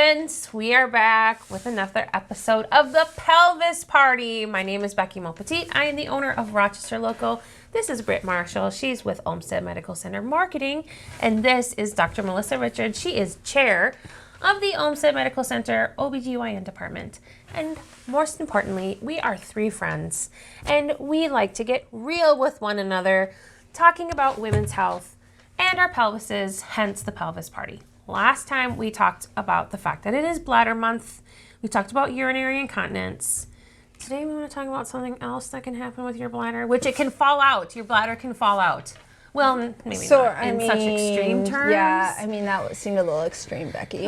friends, we are back with another episode of the Pelvis Party. My name is Becky Mopetit. I am the owner of Rochester Local. This is Britt Marschall. She's with Olmsted Medical Center Marketing. And this is Dr. Melissa Richards. She is chair of the Olmsted Medical Center OBGYN department. And most importantly, we are three friends. And we like to get real with one another, talking about women's health and our pelvises, hence the Pelvis Party. Last time we talked about the fact that it is bladder month. We talked about urinary incontinence. Today we want to talk about something else that can happen with your bladder, which it can fall out. Your bladder can fall out. Well, maybe not in such extreme terms. Yeah, I mean, that seemed a little extreme, Becky.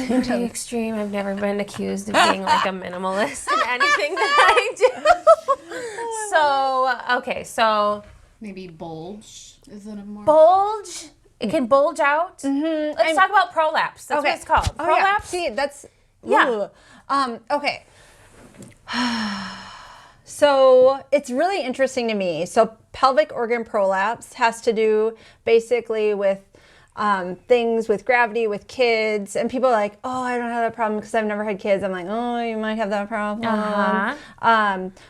Pretty extreme. I've never been accused of being like a minimalist in anything that I do. So maybe bulge. Is it a more... Bulge? It can bulge out. Mm-hmm. Let's talk about prolapse. That's what it's called. Prolapse. Yeah. See, that's okay. So it's really interesting to me. So pelvic organ prolapse has to do basically with things with gravity, with kids, and people are like, oh, I don't have that problem because I've never had kids. I'm like, oh, you might have that problem.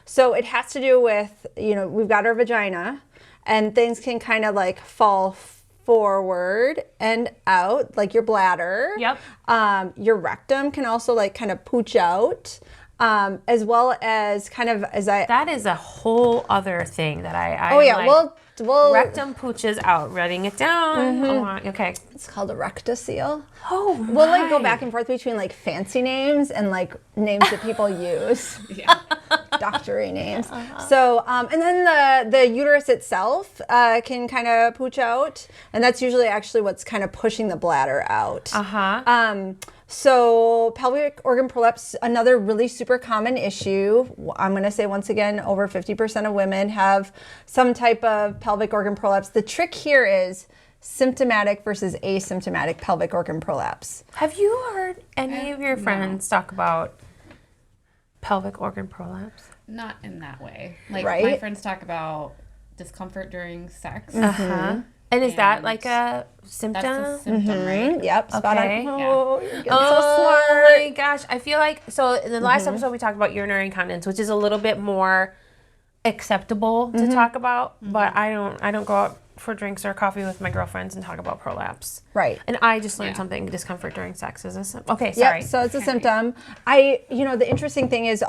So it has to do with, we've got our vagina, and things can kind of like fall forward and out, like your bladder. Yep. Your rectum can also like kind of pooch out, as well as kind of That is a whole other thing that I Oh yeah, like. well, rectum pooches out. Writing it down. Mm-hmm. Okay. It's called a rectocele. Oh my. We'll like go back and forth between like fancy names and like names that people use. Yeah. Doctory names. So, and then the uterus itself can kind of pooch out, and that's usually actually what's kind of pushing the bladder out. So pelvic organ prolapse, another really super common issue. I'm going to say once again, over 50% of women have some type of pelvic organ prolapse. The trick here is symptomatic versus asymptomatic pelvic organ prolapse. Have you heard any of your friends talk about pelvic organ prolapse? Not in that way. Like right? My friends talk about discomfort during sex. And is that like a symptom? That's a symptom, right? Yep, spot on. Okay. Oh, you're getting so Oh smart. my gosh. I feel like, so in the last episode we talked about urinary incontinence, which is a little bit more acceptable to talk about, but I don't go out for drinks or coffee with my girlfriends and talk about prolapse. Right. And I just learned something, discomfort during sex is a symptom. Okay, sorry. Yep, so it's a symptom. The interesting thing is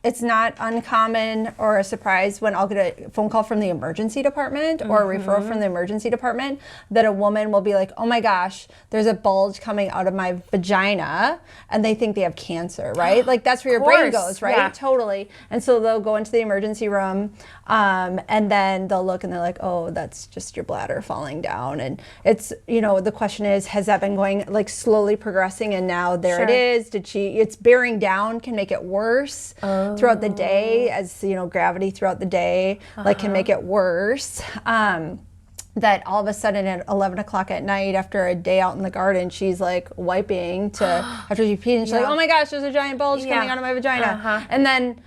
it's not uncommon or a surprise when I'll get a phone call from the emergency department or a referral from the emergency department that a woman will be like, oh my gosh, there's a bulge coming out of my vagina, and they think they have cancer, right? Like that's where your brain goes, right? Yeah. Totally. And so they'll go into the emergency room and then they'll look and they're like, oh, that's just your bladder falling down. And it's, the question is, has that been going like slowly progressing and now there it is? It's bearing down can make it worse throughout the day as, gravity throughout the day like can make it worse. That all of a sudden at 11 o'clock at night after a day out in the garden, she's like wiping after she peed and she's like, oh my gosh, there's a giant bulge coming out of my vagina. And then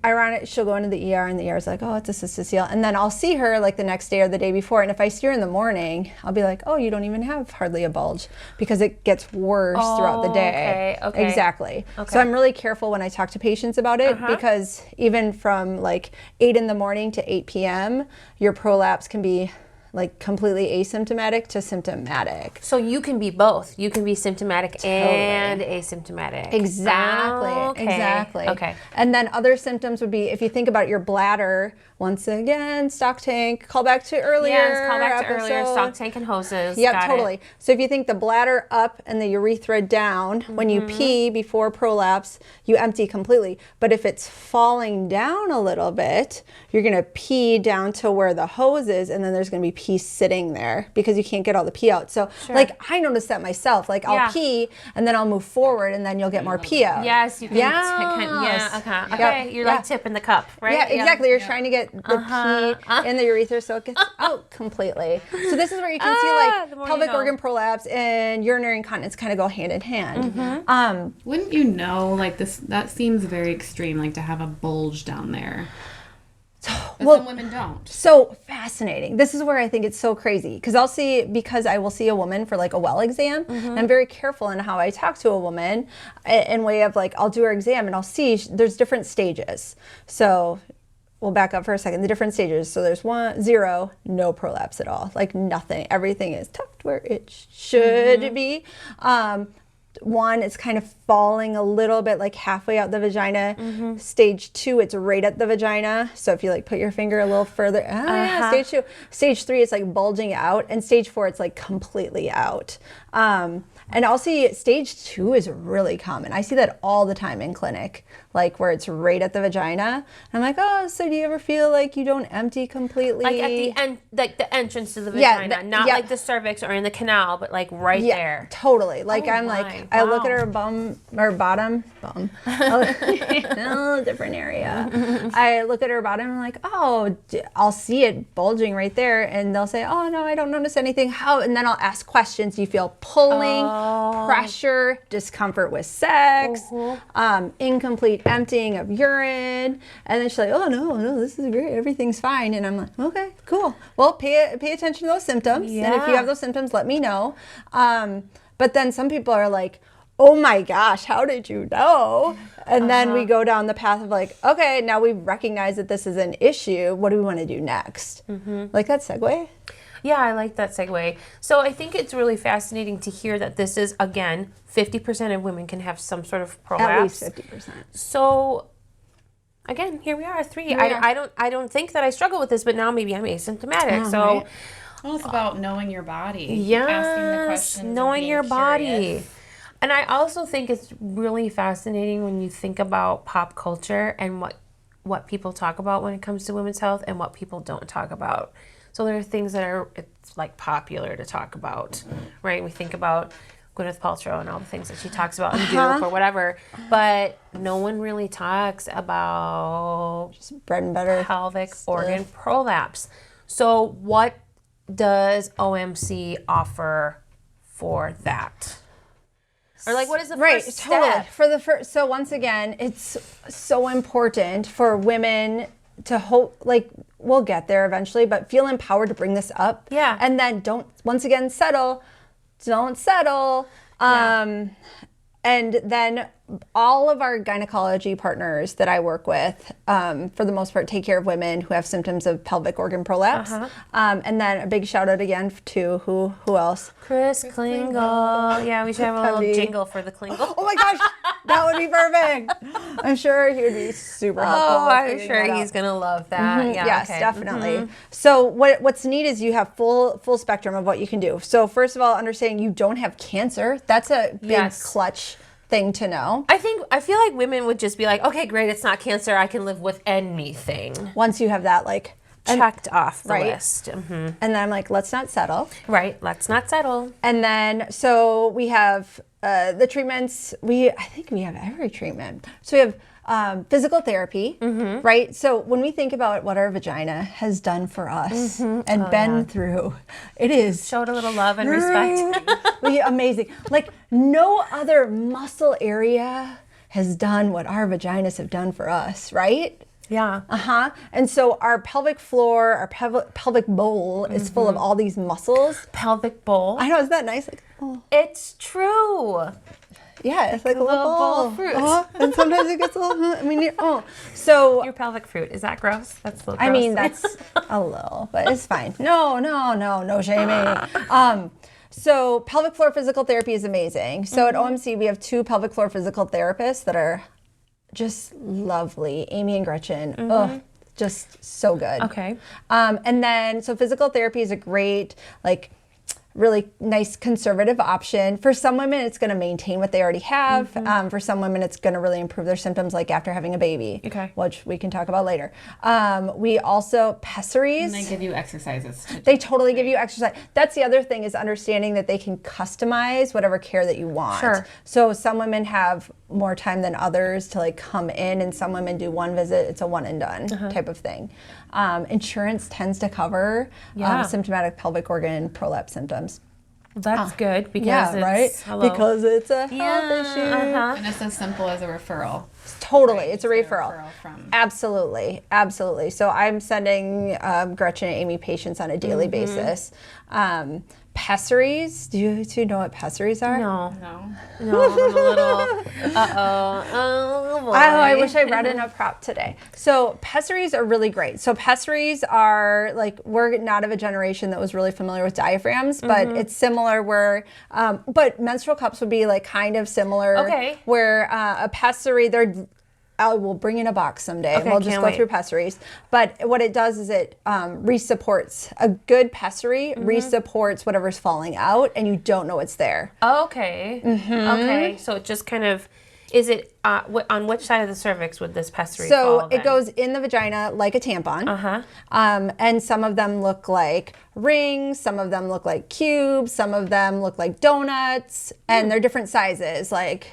ironic, she'll go into the ER and the ER is like, oh, it's a cystocele. And then I'll see her like the next day or the day before. And if I see her in the morning, I'll be like, oh, you don't even have hardly a bulge because it gets worse throughout the day. Okay. Exactly. Okay. So I'm really careful when I talk to patients about it because even from like 8 in the morning to 8 p.m., your prolapse can be like completely asymptomatic to symptomatic. So you can be both. You can be symptomatic and asymptomatic. Exactly. Exactly. Okay. And then other symptoms would be if you think about your bladder, once again, stock tank, call back to earlier. Yes, call back to earlier, stock tank and hoses. Yep, totally. So if you think the bladder up and the urethra down, when you pee before prolapse, you empty completely. But if it's falling down a little bit, you're going to pee down to where the hose is, and then there's going to be pee sitting there because you can't get all the pee out. So like I noticed that myself. Like I'll pee and then I'll move forward and then you'll get more pee out. Yes, you can. Okay. You're like tipping the cup, right? Yeah, exactly. You're trying to get the pee in the urethra so it gets out completely. So this is where you can see like pelvic organ prolapse and urinary incontinence kind of go hand in hand. Wouldn't you know, like this, that seems very extreme, like to have a bulge down there. But some women don't. So fascinating. This is where I think it's so crazy because I will see a woman for like a well exam. And I'm very careful in how I talk to a woman in way of like, I'll do her exam and I'll see there's different stages. So we'll back up for a second. The different stages. So there's 1, 0, no prolapse at all. Like nothing. Everything is tucked where it should be. 1, it's kind of falling a little bit like halfway out the vagina. Stage 2, it's right at the vagina. So if you like put your finger a little further, stage 2. Stage 3, it's like bulging out. And stage 4, it's like completely out. And I'll see stage 2 is really common. I see that all the time in clinic, like where it's right at the vagina. And I'm like, oh, so do you ever feel like you don't empty completely? Like at the end, like the entrance to the vagina, not like the cervix or in the canal, but like right there. Totally. Like I look at her bum or bottom, different area. I look at her bottom and I'm like, oh, I'll see it bulging right there. And they'll say, oh no, I don't notice anything. How? And then I'll ask questions. Do you feel pulling? Pressure, discomfort with sex, incomplete emptying of urine, and then she's like, oh no, this is great, everything's fine, and I'm like, okay, cool. Well, pay attention to those symptoms, and if you have those symptoms, let me know. But then some people are like, oh my gosh, how did you know? And then we go down the path of like, okay, now we recognize that this is an issue. What do we want to do next? Like that segue? Yeah, I like that segue. So I think it's really fascinating to hear that this is, again, 50% of women can have some sort of prolapse. At least 50%. So again, here we are, 3. I don't think that I struggle with this, but now maybe I'm asymptomatic. So well, it's about knowing your body. Yes, asking the questions, knowing your body. Curious. And I also think it's really fascinating when you think about pop culture and what people talk about when it comes to women's health and what people don't talk about. So there are things that it's like popular to talk about, right? We think about Gwyneth Paltrow and all the things that she talks about in Goop or whatever, but no one really talks about just bread and butter pelvic organ prolapse. So what does OMC offer for that? Or like, what is the first step? So once again, it's so important for women to hope, like, we'll get there eventually, but feel empowered to bring this up. Yeah. And then don't settle. And then all of our gynecology partners that I work with, for the most part, take care of women who have symptoms of pelvic organ prolapse. And then a big shout out again to who else? Chris Klingle. Yeah, we should have a little jingle for the Klingle. Oh my gosh, that would be perfect. I'm sure he would be super helpful. Oh, I'm sure he's going to love that. Yeah, yes, definitely. So what's neat is you have full spectrum of what you can do. So first of all, understanding you don't have cancer. That's a big clutch thing to know. I feel like women would just be like, okay, great, it's not cancer. I can live with anything. Once you have that, like, checked off the list. And then I'm like, let's not settle. Right, let's not settle. And then, so we have the treatments. I think we have every treatment. So we have physical therapy, right? So when we think about what our vagina has done for us and been through, it is showed a little love and respect. Amazing. Like no other muscle area has done what our vaginas have done for us, right? Yeah. And so our pelvic floor, our pelvic bowl is full of all these muscles. Pelvic bowl. I know, isn't that nice? Like, it's true. Yeah, it's like a little bowl of fruit. And sometimes it gets a little, So your pelvic fruit, is that gross? That's a little gross. I mean, that's a little, but it's fine. No shaming. So pelvic floor physical therapy is amazing. So at OMC, we have 2 pelvic floor physical therapists that are just lovely. Amy and Gretchen. Just so good. Okay. And then, so physical therapy is a great, like, really nice conservative option. For some women, it's going to maintain what they already have. For some women, it's going to really improve their symptoms, like after having a baby, which we can talk about later. We also, pessaries. And they give you exercises. They totally give you exercise. That's the other thing, is understanding that they can customize whatever care that you want. Sure. So some women have more time than others to like come in, and some women do one visit. It's a one and done type of thing. Insurance tends to cover symptomatic pelvic organ prolapse symptoms. That's good because it's because it's a health issue. And it's as simple as a referral. Totally, it's a referral. from. Absolutely, absolutely. So I'm sending Gretchen and Amy patients on a daily basis. Pessaries, do you two know what pessaries are? No. No. No, I'm a little, oh boy. Oh, I wish I read in a prop today. So pessaries are really great. So pessaries are like, we're not of a generation that was really familiar with diaphragms, but it's similar where, but menstrual cups would be like kind of similar. Okay. Where a pessary, I will bring in a box someday and Okay, we'll just can't go wait. through pessaries. But what it does is it re-supports. A good pessary re-supports whatever's falling out and you don't know it's there. Okay. Okay. So it just kind of, is it on which side of the cervix would this pessary So fall it then? goes in the vagina like a tampon. And some of them look like rings, some of them look like cubes, some of them look like donuts, and they're different sizes, like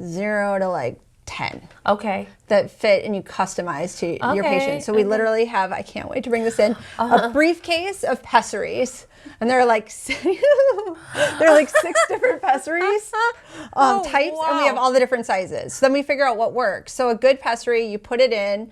0 to like 10 Okay. that fit and you customize to your Okay, patient. So we okay. literally have, I can't wait to bring this in, a briefcase of pessaries. And there are like, there are like 6 different pessaries types, and we have wow. all the different sizes. So then we figure out what works. So a good pessary, you put it in,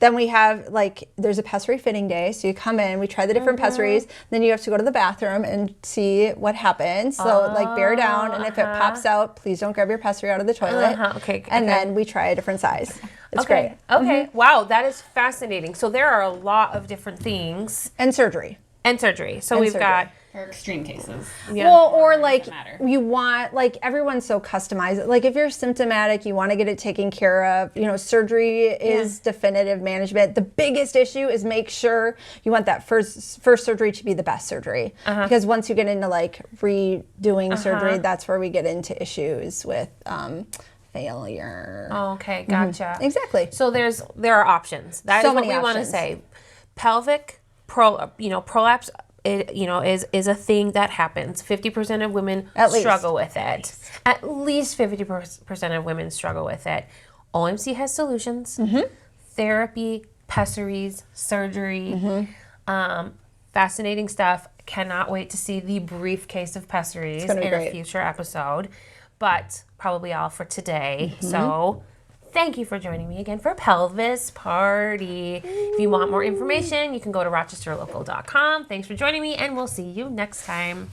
then we have like, there's a pessary fitting day. So you come in, we try the different pessaries, then you have to go to the bathroom and see what happens. So like bear down, and if it pops out, please don't grab your pessary out of the toilet. Okay, And okay. then we try a different size. It's Okay. great. Okay. Wow, that is fascinating. So there are a lot of different things And surgery. and surgery. So And we've surgery. got For extreme cases. Well, or like matter. you want, like everyone's so customized. Like if you're symptomatic, you want to get it taken care of. You know, surgery is definitive management. The biggest issue is make sure you want that first surgery to be the best surgery. Because once you get into like redoing surgery, that's where we get into issues with failure. okay, gotcha. Exactly. So there are options. That So is what many we want to options. say. Pelvic prolapse is a thing that happens. 50% of women At least. struggle with it. At least 50% of women struggle with it. OMC has solutions. Therapy, pessaries, surgery. Fascinating stuff. Cannot wait to see the briefcase of pessaries gonna be in a great. future episode. But probably all for today. So thank you for joining me again for Pelvis Party. If you want more information, you can go to rochesterlocal.com. Thanks for joining me, and we'll see you next time.